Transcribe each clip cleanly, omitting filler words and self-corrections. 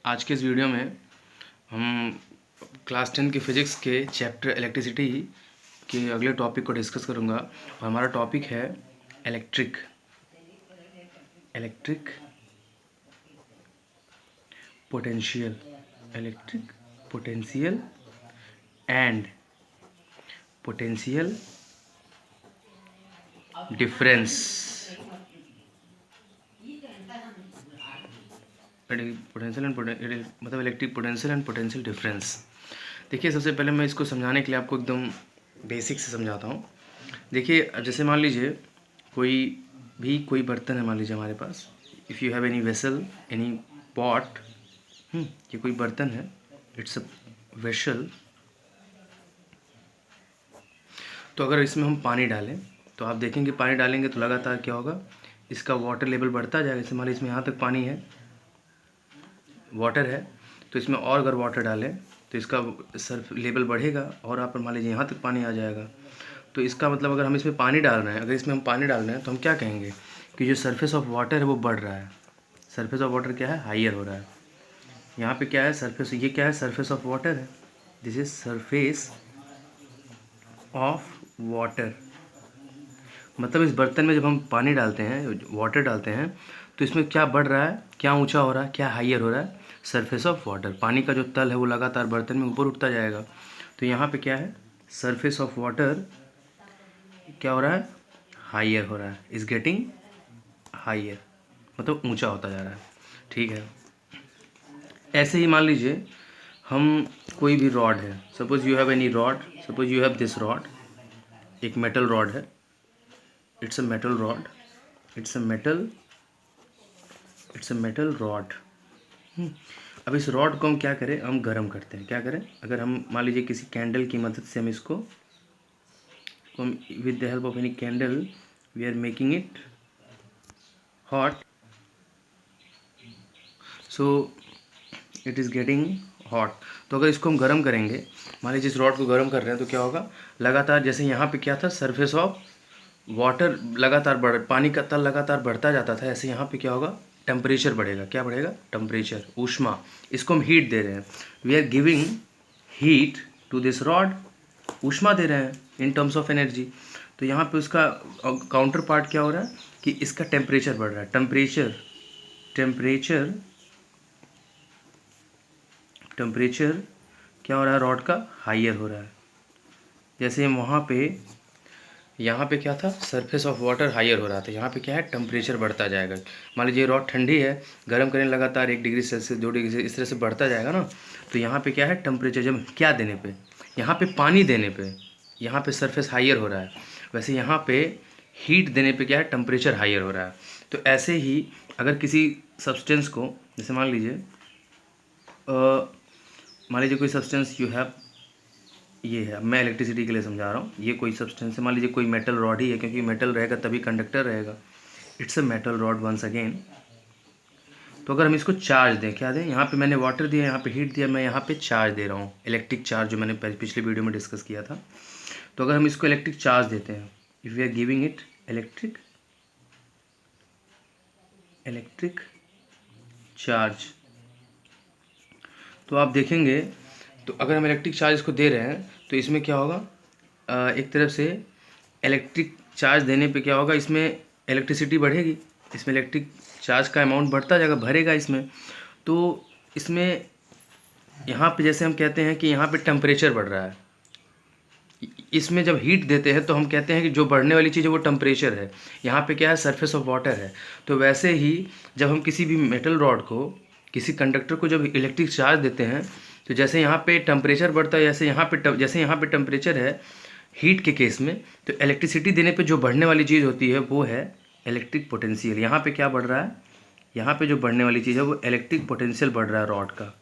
आज के इस वीडियो में हम क्लास 10 के फिज़िक्स के चैप्टर इलेक्ट्रिसिटी के अगले टॉपिक को डिस्कस करूँगा। और हमारा टॉपिक है electric potential and potential difference. Potential and मतलब electric potential and potential difference. देखिए, सबसे पहले मैं इसको समझाने के लिए आपको एकदम बेसिक से समझाता हूँ। देखिए, अब जैसे मान लीजिए कोई बर्तन है, मान लीजिए हमारे पास, if you have any vessel, any pot, ये कोई बर्तन है, इट्स अ वेसल। तो अगर इसमें हम पानी डालें तो आप देखेंगे पानी डालेंगे तो लगातार क्या होगा, इसका वाटर लेवल बढ़ता जाएगा। जैसे मान लीजिए इसमें यहाँ तक पानी है, वाटर है, तो इसमें और अगर वाटर डालें तो इसका सर्फ लेवल बढ़ेगा और आप मान लीजिए यहाँ तक पानी आ जाएगा। तो इसका मतलब अगर हम इसमें पानी डाल रहे हैं, तो हम क्या कहेंगे कि जो सरफेस ऑफ वाटर है वो बढ़ रहा है। सरफेस ऑफ वाटर क्या है, हाइयर हो रहा है। यहाँ पे क्या है, सरफेस, ये क्या है, सरफेस ऑफ वाटर है। This is surface of water. मतलब इस बर्तन में जब हम पानी डालते हैं, वाटर डालते हैं, तो इसमें क्या बढ़ रहा है, क्या ऊंचा हो रहा है, क्या हाइयर हो रहा है, सरफेस ऑफ वाटर। पानी का जो तल है वो लगातार बर्तन में ऊपर उठता जाएगा। तो यहाँ पे क्या है, सरफेस ऑफ वाटर क्या हो रहा है, हाइयर हो रहा है, इज़ गेटिंग हाइयर, मतलब ऊंचा होता जा रहा है। ठीक है। ऐसे ही मान लीजिए हम कोई भी रॉड है, suppose you have any rod, suppose you have this rod, एक मेटल रॉड है, it's a metal rod, it's a metal rod. अब इस रॉड को हम क्या करें, हम गर्म करते हैं। क्या करें, अगर हम मान लीजिए किसी कैंडल की मदद से हम इसको with the help of any candle we are making it hot, so it is getting hot. तो अगर इसको हम गर्म करेंगे, मान लीजिए इस रॉड को गर्म कर रहे हैं, तो क्या होगा, लगातार जैसे यहाँ पे क्या था, सरफेस ऑफ वाटर लगातार पानी का तल लगातार बढ़ता जाता था, ऐसे यहाँ पे क्या होगा, टेम्परेचर बढ़ेगा। क्या बढ़ेगा, टेम्परेचर, ऊष्मा। इसको हम हीट दे रहे हैं, we are giving heat to this rod, ऊष्मा दे रहे हैं इन टर्म्स ऑफ एनर्जी। तो यहाँ पे उसका काउंटर पार्ट क्या हो रहा है कि इसका टेम्परेचर बढ़ रहा है। टेम्परेचर क्या हो रहा है, रॉड का हाइयर हो रहा है। जैसे हम वहाँ पे, यहाँ पे क्या था, सरफेस ऑफ वाटर हाइयर हो रहा था, यहाँ पे क्या है, टेम्परेचर बढ़ता जाएगा। मान लीजिए रॉड ठंडी है, गर्म करें लगातार 1 डिग्री सेल्सियस, 2 डिग्री सेल्सियस, इस तरह से बढ़ता जाएगा ना। तो यहाँ पे क्या है, टेम्परेचर जब क्या देने पे, यहाँ पे पानी देने पे, यहाँ पे सरफेस हाइयर हो रहा है, वैसे यहाँ पे हीट देने पे क्या है, टेम्परेचर हाइयर हो रहा है। तो ऐसे ही अगर किसी सब्सटेंस को, जैसे मान लीजिए कोई सब्सटेंस यू हैव, ये है, मैं इलेक्ट्रिसिटी के लिए समझा रहा हूँ, ये कोई सब्सटेंस है, मान लीजिए कोई मेटल रॉड ही है, क्योंकि मेटल रहेगा तभी कंडक्टर रहेगा। It's a metal rod once again. तो अगर हम इसको चार्ज दें, क्या दें, यहाँ पे मैंने वाटर दिया, यहाँ पे हीट दिया, मैं यहाँ पे चार्ज दे रहा हूँ, इलेक्ट्रिक चार्ज, जो मैंने पिछले वीडियो में डिस्कस किया था। तो अगर हम इसको इलेक्ट्रिक चार्ज देते हैं, if we are giving it electric charge, तो आप देखेंगे, तो अगर हम इलेक्ट्रिक चार्ज इसको दे रहे हैं तो इसमें क्या होगा, एक तरफ से इलेक्ट्रिक चार्ज देने पे क्या होगा, इसमें इलेक्ट्रिसिटी बढ़ेगी, इसमें इलेक्ट्रिक चार्ज का अमाउंट बढ़ता जाएगा, भरेगा इसमें। तो इसमें यहाँ पे जैसे हम कहते हैं कि यहाँ पे टेम्परेचर बढ़ रहा है, इसमें जब हीट देते हैं तो हम कहते हैं कि जो बढ़ने वाली चीज़ है वो टेम्परेचर है। यहाँ पे क्या है, सरफेस ऑफ वाटर है। तो वैसे ही जब हम किसी भी मेटल रॉड को, किसी कंडक्टर को जब इलेक्ट्रिक चार्ज देते हैं, तो जैसे यहाँ पे टेम्परेचर बढ़ता है, जैसे यहाँ पे टेम्परेचर है हीट के केस में, तो इलेक्ट्रिसिटी देने पे जो बढ़ने वाली चीज़ होती है वो है इलेक्ट्रिक पोटेंशियल। यहाँ पे क्या बढ़ रहा है, यहाँ पे जो बढ़ने वाली चीज़ है वो इलेक्ट्रिक पोटेंशियल बढ़ रहा है रॉड का,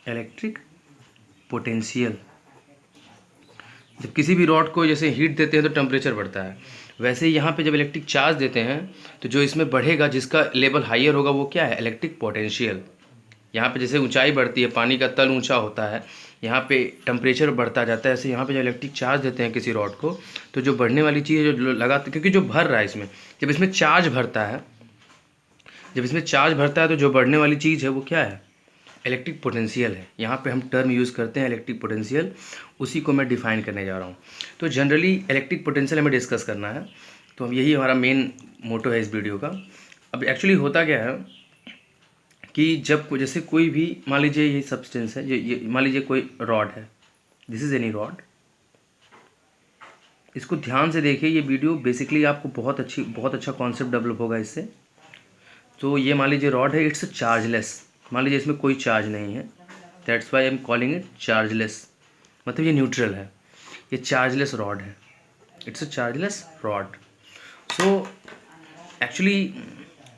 इलेक्ट्रिक पोटेंशियल। जब किसी भी रॉड को जैसे हीट देते हैं तो टेम्परेचर बढ़ता है, वैसे ही यहाँ पे जब इलेक्ट्रिक चार्ज देते हैं तो जो इसमें बढ़ेगा, जिसका लेवल हाइयर होगा, वो क्या है, इलेक्ट्रिक पोटेंशियल। यहाँ पे जैसे ऊंचाई बढ़ती है, पानी का तल ऊंचा होता है, यहाँ पे टेम्परेचर बढ़ता जाता है, ऐसे यहाँ पे जब इलेक्ट्रिक चार्ज देते हैं किसी रॉड को, तो जो बढ़ने वाली चीज़ है, जो लगाते, क्योंकि जो भर रहा है इसमें, जब इसमें चार्ज भरता है, तो जो बढ़ने वाली चीज़ है वो क्या है, इलेक्ट्रिक पोटेंशियल है। यहाँ पे हम टर्म यूज़ करते हैं इलेक्ट्रिक पोटेंशियल, उसी को मैं डिफाइन करने जा रहा हूँ। तो जनरली इलेक्ट्रिक पोटेंशियल हमें डिस्कस करना है, तो हम यही हमारा मेन मोटो है इस वीडियो का। अब एक्चुअली होता क्या है कि जब जैसे कोई भी मान लीजिए ये सब्सटेंस है, ये मान लीजिए कोई रॉड है, दिस इज़ एनी रॉड। इसको ध्यान से देखिए, ये वीडियो बेसिकली आपको बहुत अच्छा कॉन्सेप्ट डेवलप होगा इससे। तो ये मान लीजिए रॉड है, इट्स चार्जलेस, मान लीजिए इसमें कोई चार्ज नहीं है, that's why I am calling it chargeless, मतलब ये न्यूट्रल है, ये चार्जलेस रॉड है, it's a chargeless rod. So actually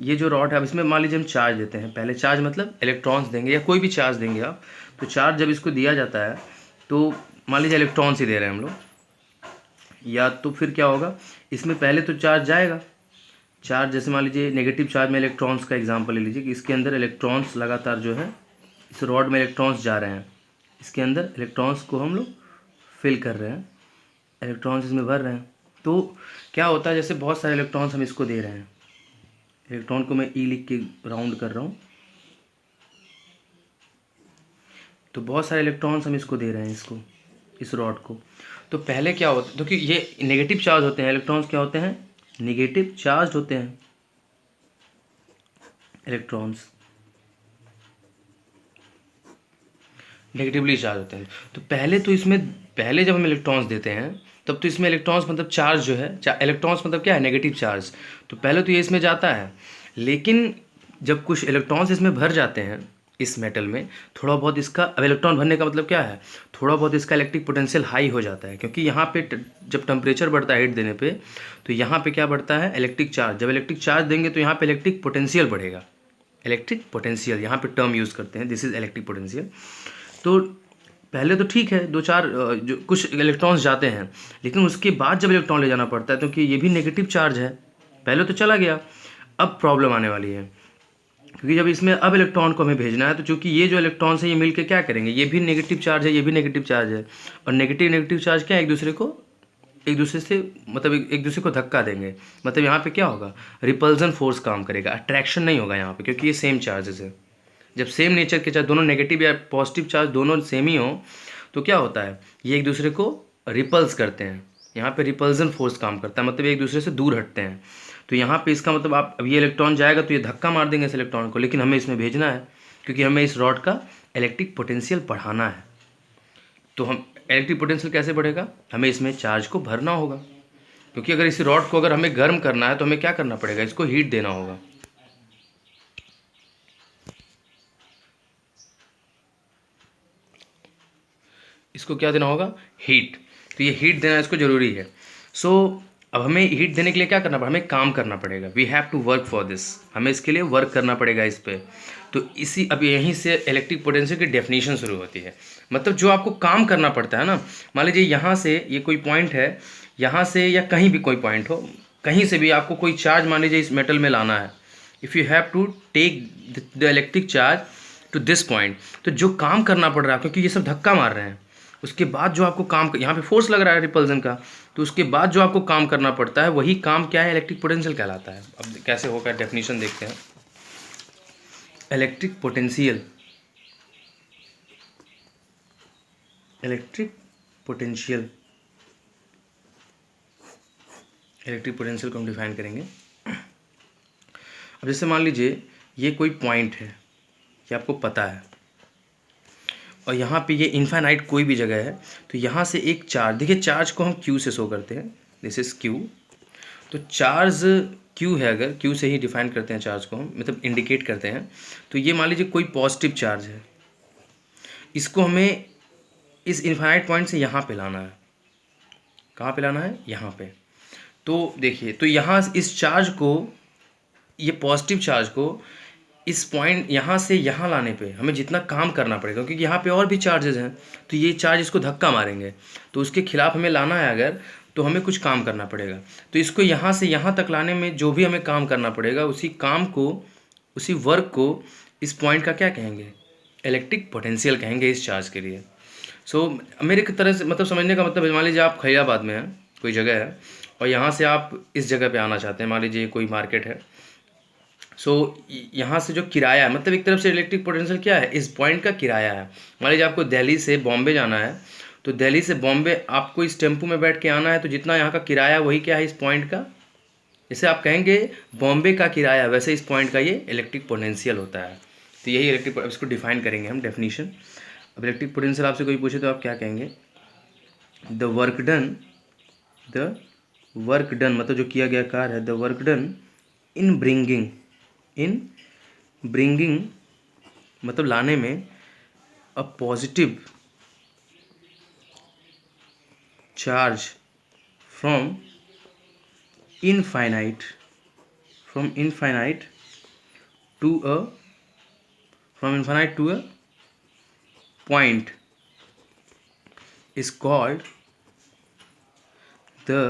ये जो रॉड है, अब इसमें मान लीजिए हम चार्ज देते हैं, पहले चार्ज मतलब इलेक्ट्रॉन्स देंगे या कोई भी चार्ज देंगे आप, तो चार्ज जब इसको दिया जाता है तो मान लीजिए इलेक्ट्रॉन्स ही दे रहे हैं हम लोग, या तो फिर क्या होगा, इसमें पहले तो चार्ज जाएगा, चार्ज जैसे मान लीजिए नेगेटिव चार्ज में इलेक्ट्रॉन्स का एग्जांपल ले लीजिए कि इसके अंदर इलेक्ट्रॉन्स लगातार जो है, इस रॉड में इलेक्ट्रॉन्स जा रहे हैं, इसके अंदर इलेक्ट्रॉन्स को हम लोग फिल कर रहे हैं, इलेक्ट्रॉन्स इसमें भर रहे हैं। तो क्या होता है, जैसे बहुत सारे इलेक्ट्रॉन्स हम इसको दे रहे हैं, इलेक्ट्रॉन को मैं ई लिख के राउंड कर रहा हूँ, तो बहुत सारे इलेक्ट्रॉन्स हम इसको दे रहे हैं, इसको, इस रॉड को। तो पहले क्या होता है, क्योंकि ये नेगेटिव चार्ज होते हैं, इलेक्ट्रॉन्स क्या होते हैं, नेगेटिव चार्ज होते हैं इलेक्ट्रॉन्स, नेगेटिवली चार्ज होते हैं। तो पहले जब हम इलेक्ट्रॉन्स देते हैं तब तो इसमें इलेक्ट्रॉन्स मतलब चार्ज जो है, इलेक्ट्रॉन्स मतलब क्या है, नेगेटिव चार्ज, तो पहले तो ये इसमें जाता है। लेकिन जब कुछ इलेक्ट्रॉन्स इसमें भर जाते हैं इस मेटल में, थोड़ा बहुत इसका, अब इलेक्ट्रॉन भरने का मतलब क्या है, थोड़ा बहुत इसका इलेक्ट्रिक पोटेंशियल हाई हो जाता है, क्योंकि यहाँ पे जब टेम्परेचर बढ़ता है हीट देने पे, तो यहाँ पे क्या बढ़ता है, इलेक्ट्रिक चार्ज। जब इलेक्ट्रिक चार्ज देंगे तो यहाँ पे इलेक्ट्रिक पोटेंशियल बढ़ेगा, इलेक्ट्रिक पोटेंशियल यहाँ पे टर्म यूज़ करते हैं, दिस इज इलेक्ट्रिक पोटेंशियल। तो पहले तो ठीक है, दो चार जो कुछ इलेक्ट्रॉन्स जाते हैं, लेकिन उसके बाद जब इलेक्ट्रॉन ले जाना पड़ता है, क्योंकि ये भी नेगेटिव चार्ज है, पहले तो चला गया, अब प्रॉब्लम आने वाली है, क्योंकि जब इसमें अब इलेक्ट्रॉन को हमें भेजना है, तो चूंकि ये जो इलेक्ट्रॉन्स है ये मिलके क्या करेंगे, ये भी नेगेटिव चार्ज है, ये भी नेगेटिव चार्ज है, और नेगेटिव चार्ज क्या है, एक दूसरे से मतलब एक दूसरे को धक्का देंगे, मतलब यहाँ पे क्या होगा, रिपल्जन फोर्स काम करेगा, अट्रैक्शन नहीं होगा यहाँ पे, क्योंकि ये सेम चार्जेस है। जब सेम नेचर के चार्ज, दोनों नेगेटिव या पॉजिटिव चार्ज दोनों सेम ही हो, तो क्या होता है, ये एक दूसरे को रिपल्स करते हैं, यहाँ पे रिपल्जन फोर्स काम करता है, मतलब एक दूसरे से दूर हटते हैं। तो यहाँ पे इसका मतलब आप, अब ये इलेक्ट्रॉन जाएगा तो ये धक्का मार देंगे इस इलेक्ट्रॉन को, लेकिन हमें इसमें भेजना है, क्योंकि हमें इस रॉड का इलेक्ट्रिक पोटेंशियल बढ़ाना है। तो हम इलेक्ट्रिक पोटेंशियल कैसे बढ़ेगा, हमें इसमें चार्ज को भरना होगा, क्योंकि अगर इस रॉड को अगर हमें गर्म करना है तो हमें क्या करना पड़ेगा, इसको हीट देना होगा। इसको क्या देना होगा, हीट। तो ये हीट देना इसको ज़रूरी है। सो अब हमें हीट देने के लिए क्या करना पड़ेगा, हमें काम करना पड़ेगा, we have to work for this, हमें इसके लिए वर्क करना पड़ेगा इस पर। तो अब यहीं से इलेक्ट्रिक पोटेंशियल की डेफिनेशन शुरू होती है, मतलब जो आपको काम करना पड़ता है ना, मान लीजिए यहाँ से ये कोई पॉइंट है, यहाँ से या कहीं भी कोई पॉइंट हो, कहीं से भी आपको कोई चार्ज मान लीजिए इस मेटल में लाना है, if you have to take the electric charge to this point, तो जो काम करना पड़ रहा है, क्योंकि ये सब धक्का मार रहे हैं, उसके बाद जो आपको काम, यहाँ पे फोर्स लग रहा है रिपल्जन का, तो उसके बाद जो आपको काम करना पड़ता है वही काम क्या है, इलेक्ट्रिक पोटेंशियल कहलाता है। अब कैसे होगा, डेफिनेशन देखते हैं। Electric potential, electric potential, electric potential को हम डिफाइन करेंगे। अब जैसे मान लीजिए ये कोई पॉइंट है, ये आपको पता है, और यहाँ पे ये इनफाइनाइट कोई भी जगह है, तो यहाँ से एक चार्ज, देखिए चार्ज को हम क्यू से शो करते हैं, दिस इज क्यू। तो चार्ज क्यू है, अगर क्यू से ही डिफाइन करते हैं चार्ज को हम, मतलब इंडिकेट करते हैं। तो ये मान लीजिए कोई पॉजिटिव चार्ज है, इसको हमें इस इनफाइनाइट पॉइंट से यहाँ पे लाना है, कहाँ पे लाना है, यहाँ पे। तो देखिए, तो यहाँ इस चार्ज को, ये पॉजिटिव चार्ज को इस पॉइंट यहाँ से यहाँ लाने पे हमें जितना काम करना पड़ेगा, क्योंकि यहाँ पे और भी चार्जेस हैं, तो ये चार्ज इसको धक्का मारेंगे, तो उसके खिलाफ हमें लाना है अगर, तो हमें कुछ काम करना पड़ेगा। तो इसको यहाँ से यहाँ तक लाने में जो भी हमें काम करना पड़ेगा, उसी काम को, उसी वर्क को इस पॉइंट का क्या कहेंगे, इलेक्ट्रिक पोटेंशियल कहेंगे इस चार्ज के लिए। सो मेरे की तरह से मतलब समझने का मतलब, मान लीजिए आप खैराबाद में हैं, कोई जगह है, और यहाँ से आप इस जगह पे आना चाहते हैं, मान लीजिए कोई मार्केट है, सो यहाँ से जो किराया है, मतलब एक तरफ से इलेक्ट्रिक पोटेंशियल क्या है, इस पॉइंट का किराया है। मान लीजिए आपको दिल्ली से बॉम्बे जाना है, तो दिल्ली से बॉम्बे आपको इस टेम्पो में बैठ के आना है, तो जितना यहाँ का किराया वही क्या है इस पॉइंट का। जैसे आप कहेंगे बॉम्बे का किराया, वैसे इस पॉइंट का ये इलेक्ट्रिक पोटेंशियल होता है। तो यही इलेक्ट्रिक, इसको डिफाइन करेंगे हम, डेफिनीशन। अब इलेक्ट्रिक पोटेंशियल आपसे कोई पूछे तो आप क्या कहेंगे, द वर्क डन मतलब जो किया गया कार्य है, the work done in bringing मतलब लाने में a positive charge from infinite to a point is called the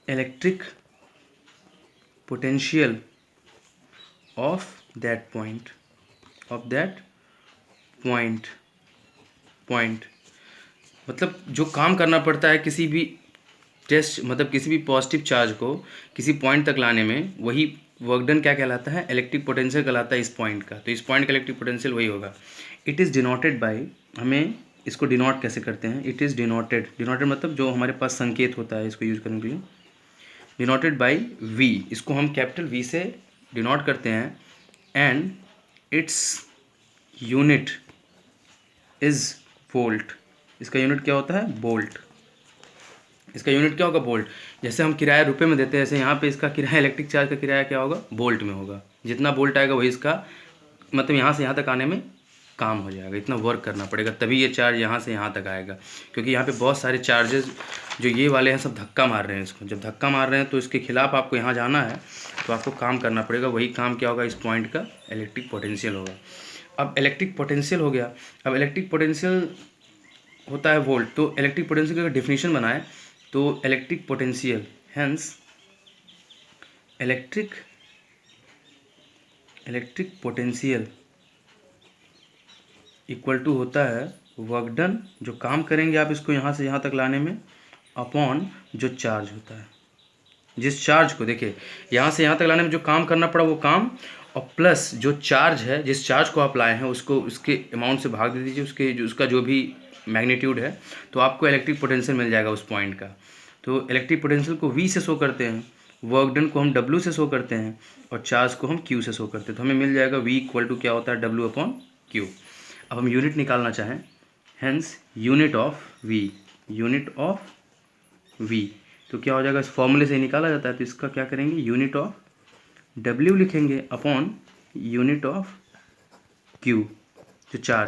electric potential of that point मतलब जो काम करना पड़ता है किसी भी टेस्ट, मतलब किसी भी पॉजिटिव चार्ज को किसी पॉइंट तक लाने में, वही वर्क डन क्या कहलाता है, इलेक्ट्रिक पोटेंशियल कहलाता है इस पॉइंट का। तो इस पॉइंट का इलेक्ट्रिक पोटेंशियल वही होगा। इट इज़ डिनोटेड बाय, हमें इसको डिनोट कैसे करते हैं, इट इज़ डिनोटेड मतलब जो हमारे पास संकेत होता है इसको यूज़ करने के लिए, डिनोटेड बाय वी, इसको हम कैपिटल वी से डिनोट करते हैं। And its unit is volt, इसका यूनिट क्या होता है, वोल्ट। इसका यूनिट क्या होगा, वोल्ट। जैसे हम किराया रुपए में देते हैं, ऐसे यहाँ पे इसका किराया, इलेक्ट्रिक चार्ज का किराया क्या होगा, वोल्ट में होगा। जितना वोल्ट आएगा वही इसका, मतलब यहाँ से यहाँ तक आने में काम हो जाएगा, इतना वर्क करना पड़ेगा तभी ये चार्ज यहाँ से यहाँ तक आएगा। क्योंकि यहाँ पे बहुत सारे चार्जेस जो ये वाले हैं सब धक्का मार रहे हैं इसको, जब धक्का मार रहे हैं तो इसके खिलाफ आपको यहाँ जाना है, तो आपको काम करना पड़ेगा, वही काम क्या होगा, इस पॉइंट का इलेक्ट्रिक पोटेंशियल होगा। अब इलेक्ट्रिक पोटेंशियल हो गया। अब इलेक्ट्रिक पोटेंशियल होता है वोल्ट, तो इलेक्ट्रिक पोटेंशियल का डेफिनेशन बनाए तो electric potential, hence electric potential equal to होता है वर्क डन, जो काम करेंगे आप इसको यहाँ से यहाँ तक लाने में, अपॉन जो चार्ज होता है, जिस चार्ज को, देखिए यहाँ से यहाँ तक लाने में जो काम करना पड़ा वो काम, और प्लस जो चार्ज है, जिस चार्ज को आप लाए हैं उसको उसके अमाउंट से भाग दे दीजिए, उसका जो भी मैग्नीट्यूड है, तो आपको इलेक्ट्रिक पोटेंशियल मिल जाएगा उस पॉइंट का। तो इलेक्ट्रिक पोटेंशियल को V से शो करते हैं, वर्क डन को हम W से शो करते हैं, और चार्ज को हम Q से शो करते हैं। तो हमें मिल जाएगा V इक्वल टू क्या होता है, W/Q। अब हम यूनिट निकालना चाहें, हेंस यूनिट ऑफ V, तो क्या हो जाएगा, इस फॉर्मूले से निकाला जाता है। तो इसका क्या करेंगे, यूनिट ऑफ W लिखेंगे अपॉन यूनिट ऑफ Q, जो चार्ज